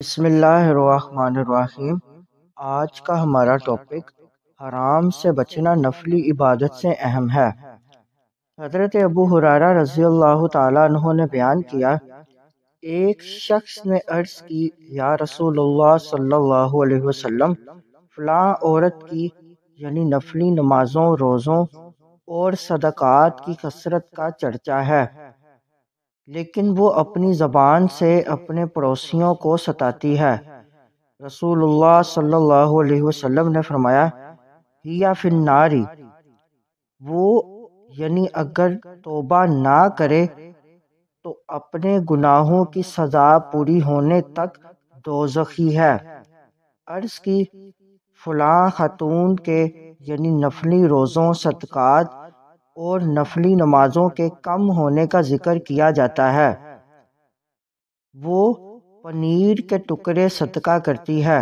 بسم اللہ الرحمن الرحیم۔ آج کا ہمارا ٹاپک حرام سے بچنا نفلی عبادت سے اہم ہے۔ حضرت ابو ہریرہ رضی اللہ تعالیٰ عنہ نے بیان کیا، ایک شخص نے عرض کی، یا رسول اللہ صلی اللہ علیہ وسلم، فلاں عورت کی یعنی نفلی نمازوں، روزوں اور صدقات کی کثرت کا چرچا ہے، لیکن وہ اپنی زبان سے اپنے پڑوسیوں کو ستاتی ہے۔ رسول اللہ صلی اللہ علیہ وسلم نے فرمایا، ہیا فی النار، وہ یعنی اگر توبہ نہ کرے تو اپنے گناہوں کی سزا پوری ہونے تک دوزخی ہے۔ عرض کی، فلاں خاتون کے یعنی نفلی روزوں، صدقات اور نفلی نمازوں کے کم ہونے کا ذکر کیا جاتا ہے۔ وہ پنیر کے ٹکڑے صدقہ کرتی ہے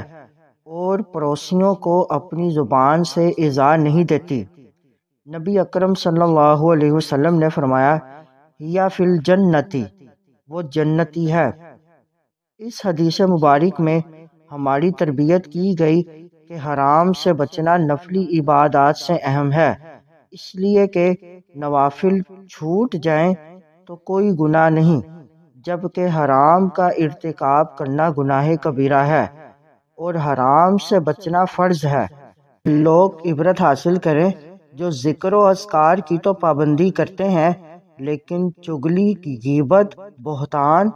اور پڑوسیوں کو اپنی زبان سے ایذا نہیں دیتی۔ نبی اکرم صلی اللہ علیہ وسلم نے فرمایا، ہیا فی الجنتی، وہ جنتی ہے۔ اس حدیث مبارک میں ہماری تربیت کی گئی کہ حرام سے بچنا نفلی عبادات سے اہم ہے، اس لیے کہ نوافل چھوٹ جائیں تو کوئی گناہ نہیں، جبکہ حرام کا ارتکاب کرنا گناہ کبیرہ ہے اور حرام سے بچنا فرض ہے۔ لوگ عبرت حاصل کریں جو ذکر و اذکار کی تو پابندی کرتے ہیں، لیکن چغلی، غیبت، بہتان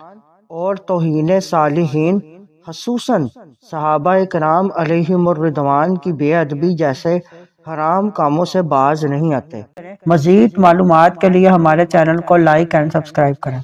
اور توہین صالحین، خصوصاً صحابہ کرام علیہم الرضوان کی بے ادبی جیسے حرام کاموں سے باز نہیں آتے۔ مزید معلومات کے لیے ہمارے چینل کو لائک اینڈ سبسکرائب کریں۔